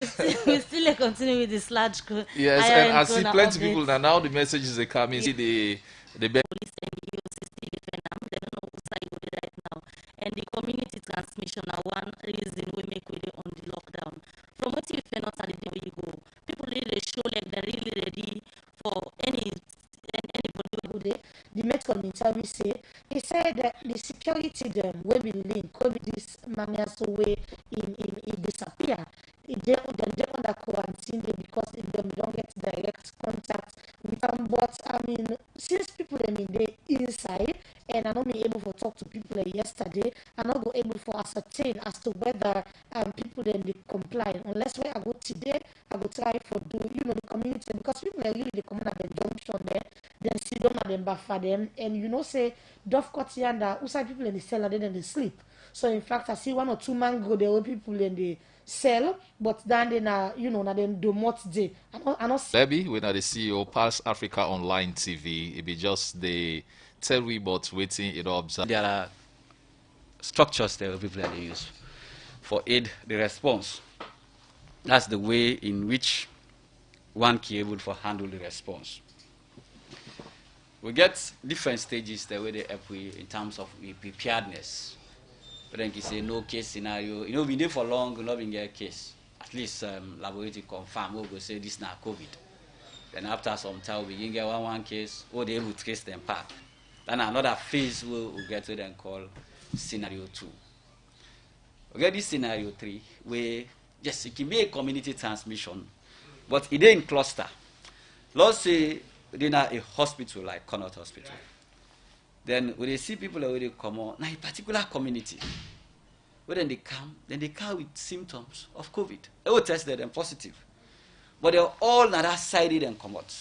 We still continue with this large Yes, higher and end I see corona plenty people updates. now the messages they come in, see the Police and the EOC still defend them. They don't know who side we right now. And the community transmission are one reason we make we dey on the lockdown. From what you find out at the day where you go, people really show like they're really ready for anybody who dey. The Met community we say he said that the security them will be linked, will be this maniacal way in disappear. They under quarantine because if them don't get direct contact with them. But I mean, since people they inside and I not be able to talk to people yesterday, I not go able to ascertain as to whether people then they comply. Unless when I go today, I go try for do the community because people are really they come at the junction there, then sit down and then buffer them and say Dove cut yanda, outside people in the cellar then they sleep. So in fact, I see one or two man go there where people in the sell, but then they na na them do much day. I not see. Levy, when I the CEO, Pulse Africa Online TV, it be just the tell we but waiting it observe. There are structures that people they use for aid the response. That's the way in which one can able to handle the response. We get different stages the way they help we in terms of preparedness. But then you say no case scenario. We there for long, we not been get a case. At least laboratory confirm. We go say this now COVID. Then after some time we begin get one case. They able to trace them back. Then another phase we get to then call scenario 2. We get this scenario 3 where yes, it can be a community transmission, but it ain't cluster. Let's say they're not a hospital like Connaught Hospital. Then when they see people that they come on, now a particular community, when then they come with symptoms of COVID. They will test them positive. But they're all not that sided and come out.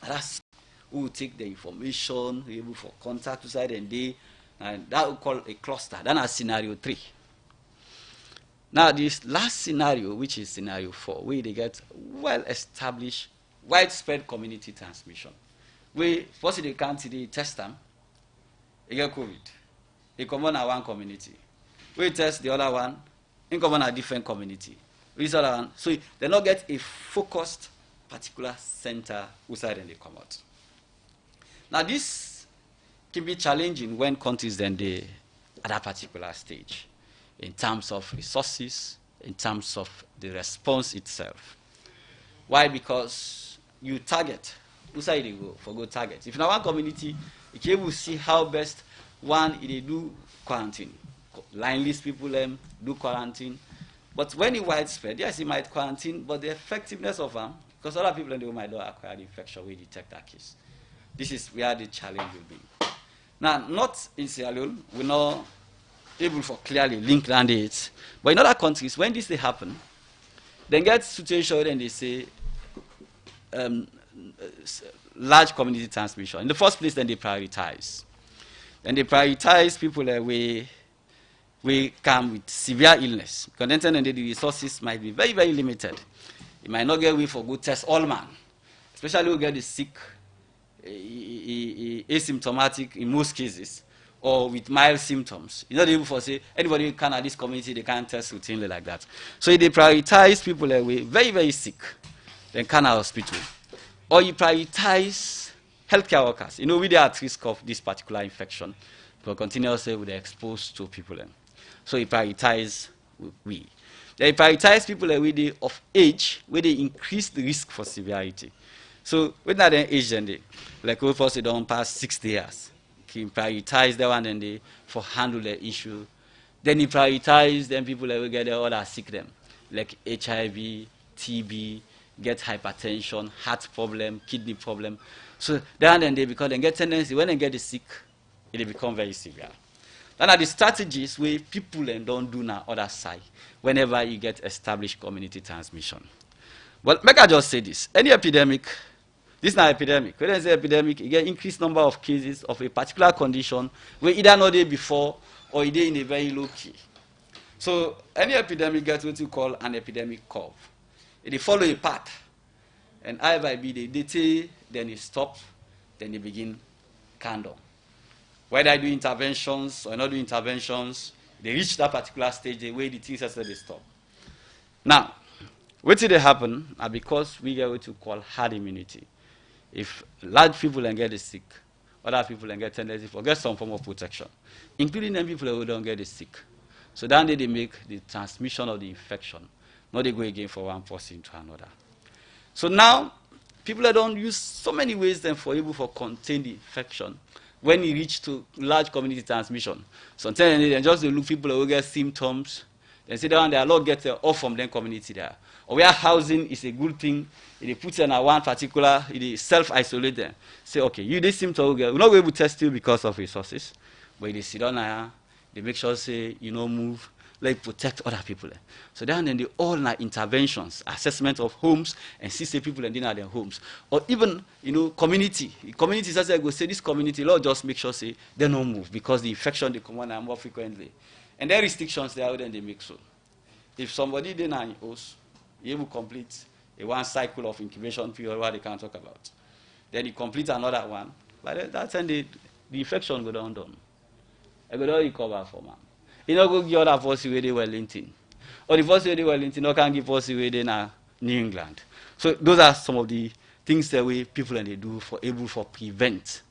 That's who will take the information, able for contact to side and that we call a cluster. That's scenario 3. Now this last scenario, which is scenario 4, where they get well-established, widespread community transmission. We first they can't today test them, they get COVID. They come on one community. We test the other one, they come on a different community. This other one, so they not get a focused particular center outside and they come out. Now this can be challenging when countries then they at that particular stage, in terms of resources, in terms of the response itself. Why? Because you target. Outside they go for good target. If in one community, you can able to see how best one they do quarantine. Line list people do quarantine. But when it widespread, yes, it might quarantine, but the effectiveness of them, because other people they might not acquire the infection, we detect that case. This is where the challenge will be. Now, not in Sierra Leone, we're not able to clearly link down it. But in other countries, when this they happen, then get situation and they say large community transmission. In the first place, then they prioritize. Then they prioritize people that we come with severe illness. Because then the resources might be very, very limited. You might not get away for good test all man. Especially who get the sick, asymptomatic in most cases, or with mild symptoms. You're not able to say anybody who can at this community, they can't test routinely like that. So they prioritize people that were very, very sick, then can hospital. Or you prioritize healthcare workers. We they are at risk of this particular infection, but continuously with exposed to people. So you prioritize we. They prioritize people that we of age, where they increase the risk for severity. So when that age then they, like we first they don't pass 60 years. You prioritize that one and they for handle the issue. Then you prioritize them people that will get the other sick them, like HIV, TB, get hypertension, heart problem, kidney problem. So then and they because they get tendency when they get the sick, it become very severe. Then are the strategies where people don't do now other side whenever you get established community transmission. But make I just say this. Any epidemic, this is not epidemic. When there's an epidemic, you get increased number of cases of a particular condition where either not there before or it in a very low key. So any epidemic gets what you call an epidemic curve. They follow a path. And I by B, they detail, then it stops, then they begin candle. Whether I do interventions or not do interventions, they reach that particular stage, the way the things are they stop. Now, What did happen? Because we get what we call herd immunity. If large people and get sick, other people and get tendency for get some form of protection, including them people who don't get sick. So then they make the transmission of the infection. Not they go again for one person to another. So now, people don't use so many ways then for able to contain the infection when you reach to large community transmission. Sometimes they just look people who get symptoms, then say that they are not get off from their community there. Or where housing is a good thing, they put in a one particular, they self-isolate them. Say, okay, you this symptom, we're not able to test you because of resources, but they sit down there, they make sure say you know move, like protect other people. So then the all interventions, assessment of homes, and see say people and in their homes, or even community. Communities as I go say this community, Lord just make sure say they don't move because the infection they come on more frequently, and their restrictions they are then they make so. If somebody then are in house, he will complete a one cycle of incubation period where they can't talk about. Then he complete another one. By that time the infection go down. I go down recover for man. You know go give other force where they Wellington. Or the force where they Wellington no can give force where they na New England. So those are some of the things that we people and they do for able for prevent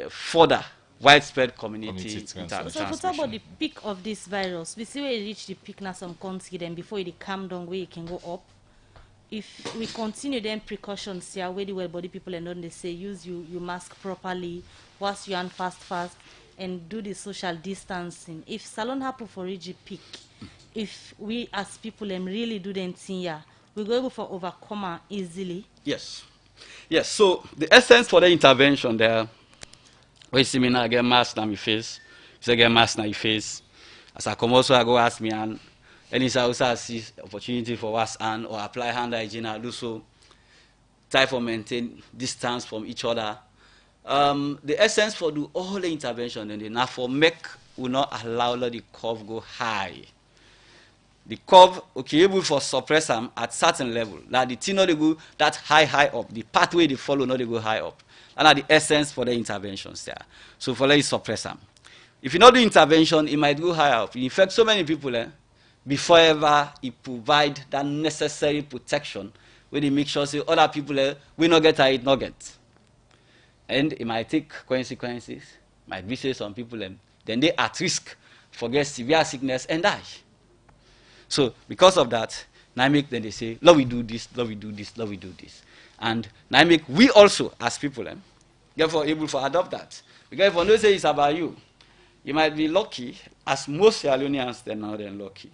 further widespread community transmission. So talk about the peak of this virus. We see where it reach the peak now some country then before it calm down where it can go up. If we continue then precautions here where the well body people and then they say use you mask properly, wash your hand fast and do the social distancing. If Salone happen for reach the peak, if we as people really do the thing here, we go able for overcome easily. Yes. Yes. So the essence for the intervention there. When you see me now, I get mask on my face. If I get mask on my face, as I come also, I go ask me, and any also I see opportunity for wash hand or apply hand hygiene, I do so. Try for maintain distance from each other. The essence for do all the intervention, and now for make will not allow the curve go high. The curve okay able for suppress them at certain level. Like the thing not they go that high up. The pathway they follow not they go high up. And are the essence for the interventions there. So for let you suppress them. If you not do intervention, it might go high up. In fact, so many people before ever it provide that necessary protection where they make sure say other people we not get it, not get. And it might take consequences. Might be say some people then they at risk for get severe sickness and die. So because of that, now make then they say, Lord we do this, Lord we do this, Lord we do this. And now make we also as people therefore able to adopt that. Because if one don't say it's about you, you might be lucky, as most Sierra Leoneans they're now they're lucky.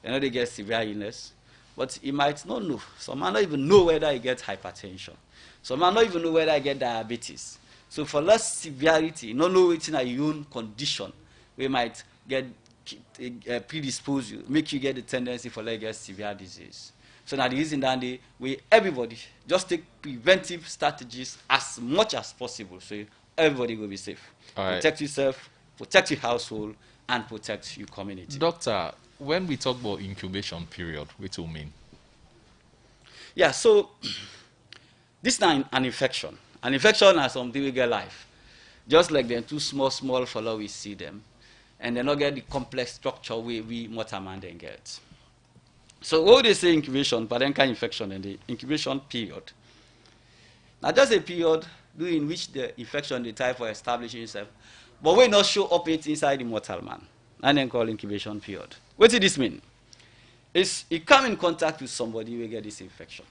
They know they get severe illness, but he might not know. Some might not even know whether he gets hypertension. Some might not even know whether he gets diabetes. So for less severity, not know it's in a your own condition, we might get predispose you, make you get the tendency for like get severe disease. So now the reason that we everybody just take preventive strategies as much as possible, so everybody will be safe. Protect yourself, protect your household, and protect your community. Doctor, when we talk about incubation period, what do you mean? Yeah, so this is not an infection. An infection is something we get life. Just like the two small fellow we see them. And they not get the complex structure we mortal man then get. So what they say incubation, parental infection and the incubation period. Now just a period during which the infection the type for establishing itself, but we not show up it inside the mortal man. And then call incubation period. What does this mean? It's you come in contact with somebody who get this infection.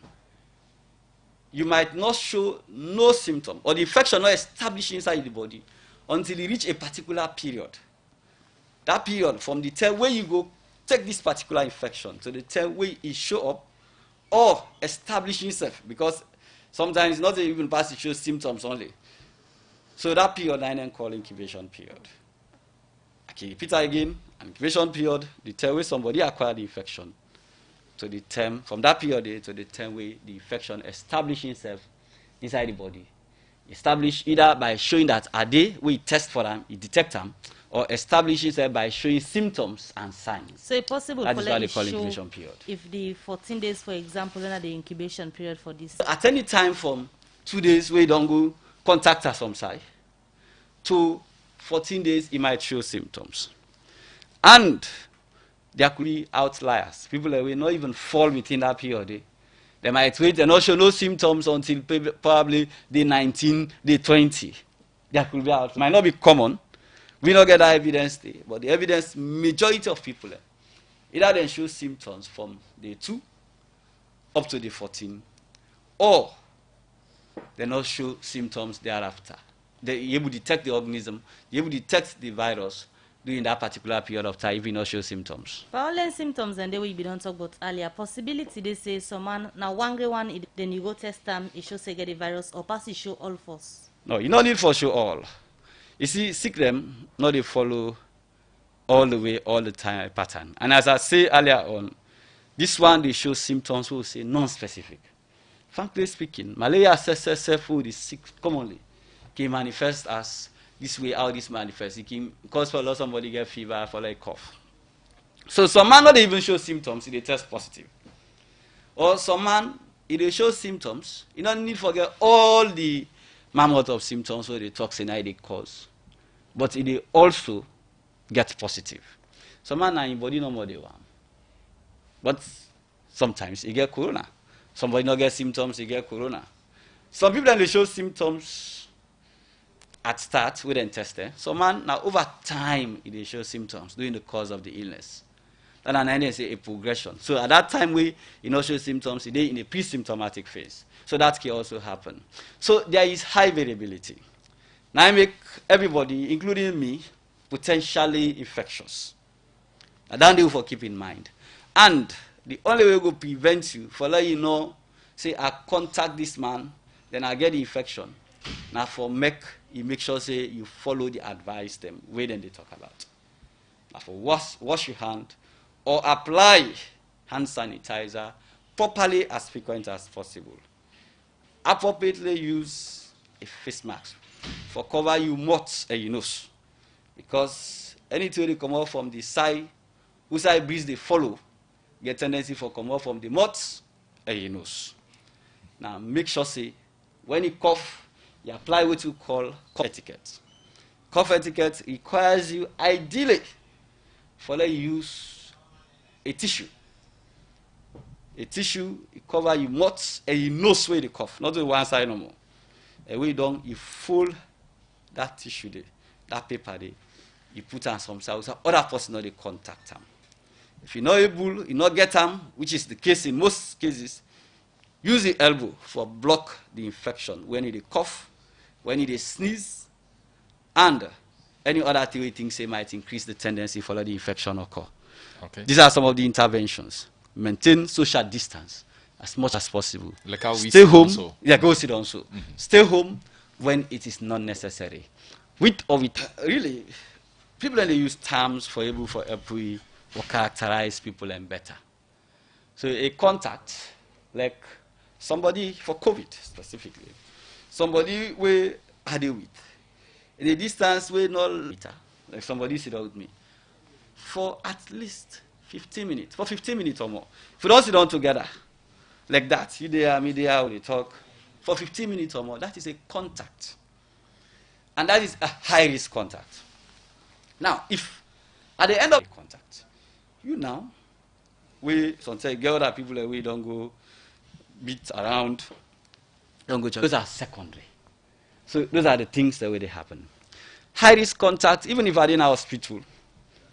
You might not show no symptom, or the infection not established inside the body until you reach a particular period. That period from the time where you go take this particular infection to the time where it show up or establish itself, because sometimes it's not even past it shows symptoms only. So that period I then call incubation period. Okay, repeat again. An incubation period, the time where somebody acquired the infection, to the term from that period to the term where the infection established itself inside the body. Established either by showing that are they we test for them, you detect them, or establish itself by showing symptoms and signs. So it's possible that for is why they call incubation period. If the 14 days, for example, then the incubation period for this. At any time from 2 days where you don't go contact us from side to 14 days, it might show symptoms. And There could be outliers. People that will not even fall within that period. They might wait and not show no symptoms until probably day 19, day 20. There could be outliers. Might not be common. We don't get that evidence there. But the evidence, majority of people, either they show symptoms from day 2 up to day 14, or they not show symptoms thereafter. They're able to detect the organism, they're able to detect the virus during that particular period of time if you not show symptoms. But all the symptoms and the way we don't talk about earlier, possibility they say someone now one then you go test them, it shows say get the virus or pass it show all false. No, you don't need for show all. You see, sick them, not they follow all the way, all the time pattern. And as I say earlier on, this one they show symptoms will say non-specific. Frankly speaking, malaria food is sick commonly can manifest as this way how this manifests. It can cause for a lot somebody get fever, for like cough. So some man not even show symptoms, they test positive. Or some man, if they show symptoms, you don't need to forget all the mammoth of symptoms where the toxin they cause. But it also get positive. Some man in body no more they want. But sometimes you get corona. Somebody not get symptoms, you get corona. Some people they show symptoms at start with them test. So man, now over time they show symptoms during the course of the illness. And then they say a progression. So at that time we show symptoms, they in a pre-symptomatic phase. So that can also happen. So there is high variability. Now I make everybody, including me, potentially infectious. And that you for keep in mind. And the only way we will prevent you for let you know, say I contact this man, then I get the infection. Now for make sure say you follow the advice them way then they talk about. Now for wash your hand or apply hand sanitizer properly as frequent as possible. Appropriately use a face mask for cover your mouth and your nose. Because anything they come out from the side, whose side breeze they follow, get tendency for come out from the mouth and your nose. Now make sure say when you cough, you apply what you call cough etiquette. Cough etiquette requires you ideally for you use a tissue. A tissue, you cover your mouth and your nose where the cough, not the one side no more. And when you don't, you fold that tissue there, that paper there, you put on some side, so other person not they contact them. If you're not able, you not get them, which is the case in most cases, use the elbow for block the infection when you cough, when you sneeze, and any other things they might increase the tendency for the infection occur. Okay. These are some of the interventions. Maintain social distance as much as possible. Like how we stay home. Also. Yeah, go sit down so. Stay home when it is not necessary. With or with really, people they use terms for every or characterize people and better. So a contact, like somebody for COVID specifically, somebody we had it with, in a distance we not meter, like somebody sit down with me, for at least 15 minutes, for 15 minutes or more. If we don't sit down together, like that, you there, me there, we talk, for 15 minutes or more, that is a contact. And that is a high-risk contact. Now, if at the end of the contact, you now, we sometimes get other people that we don't go beat around, don't go church. Those are secondary. So those are the things that way they happen. High-risk contact, even if I'm in a hospital,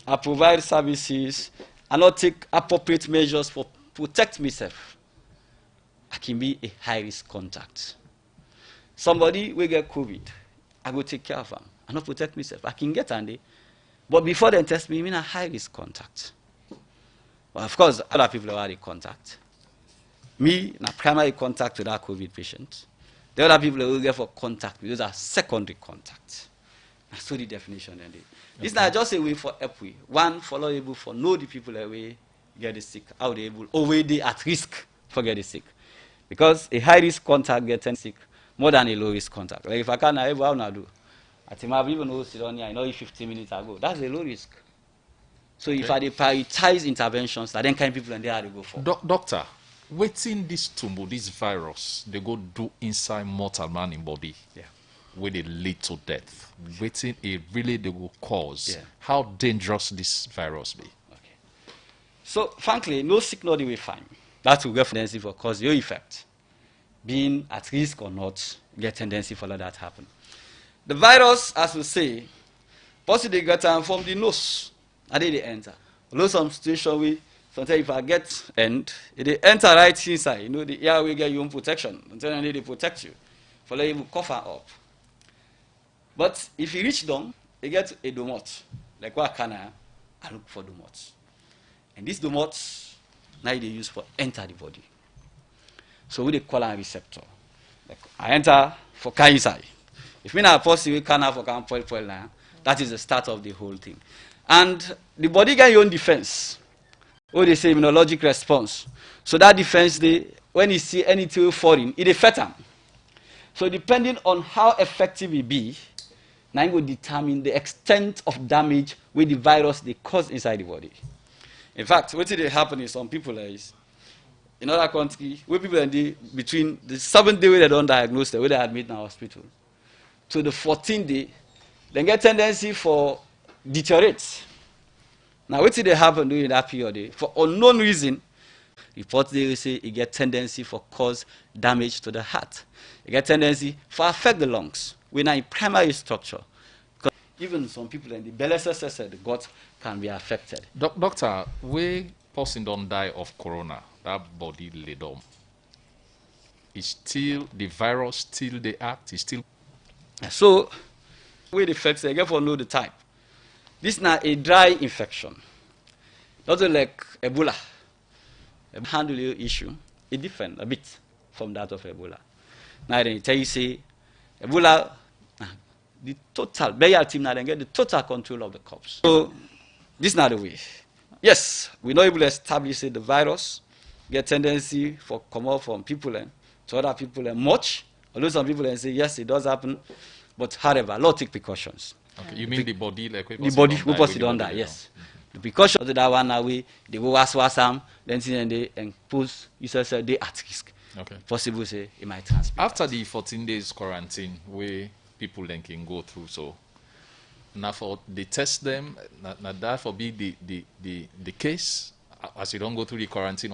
I provide services, I not take appropriate measures for protect myself, I can be a high-risk contact. Somebody will get COVID, I go take care of them. I not protect myself. I can get Andy, but before they test me, I mean a high-risk contact. Well, of course, other people are already contact. Me, na primary contact with that COVID patient. The other people will get for contact with those are secondary contact. That's the definition. This is not just a way for help. One, follow able for know the people that way get the sick, how they able, or where they at risk for getting sick. Because a high-risk contact gets sick more than a low-risk contact. Like if I can't, how now do? I think I've even know sit on here, I know 15 minutes ago. That's a low risk. So okay. If I prioritize interventions, that then kind of people and there they go for. Doctor, waiting this tumor, this virus, they go do inside mortal man in body. Yeah. Where they lead to death. Waiting a really they will cause. Yeah. How dangerous this virus be? Okay. So, frankly, no signal we find that will get tendency for cause your effect, being at risk or not, get tendency for that happen. The virus, as we say, possibly get from the nose, and then they enter. Although some situation we sometimes if I get and they enter right inside, you know, the air will get your own protection, and then they protect you, for let you cover up. But if you reach down, you get a domot, like what can I look for domots. And these domots, now they use for enter the body. So we call a receptor. Like I enter for inside. If me na possible can have for can point now, that is the start of the whole thing. And the body get your own defense. What they say immunologic response. So that defense, when you see anything foreign, it affects them. So depending on how effective it be, now it will determine the extent of damage with the virus they cause inside the body. In fact, what did happen is some people is in other countries, where people are between the 7th day where they don't diagnose them, where they admit in the hospital, to the 14th day, they get tendency for deteriorate. Now, what did happen during that period? For unknown reason, reports they say it get tendency for cause damage to the heart. It get tendency for affect the lungs. When in primary structure, because even some people in the belly said the gut can be affected. Doctor, when person don't die of corona, that body laid on. It's still the virus, still the act, is still. So, with the effects, I get for know the type. This is now a dry infection, not like Ebola. Handle your issue, it different a bit from that of Ebola. Now then, tell you say Ebola, the total burial team now then get the total control of the corpse. So this is not the way. Yes, we're not able to establish the virus get tendency for come out from people to other people much. Although some people say yes, it does happen, but however, a lot of take precautions. Okay, you mean the body like the body we possibly don't die, yes. The precautions of that one away, they go was them, then they impose yourself they at risk. Okay. Possible say it might transmit. After the 14 days quarantine, where people then can go through, so now for they test them, now that for be the case as you don't go through the quarantine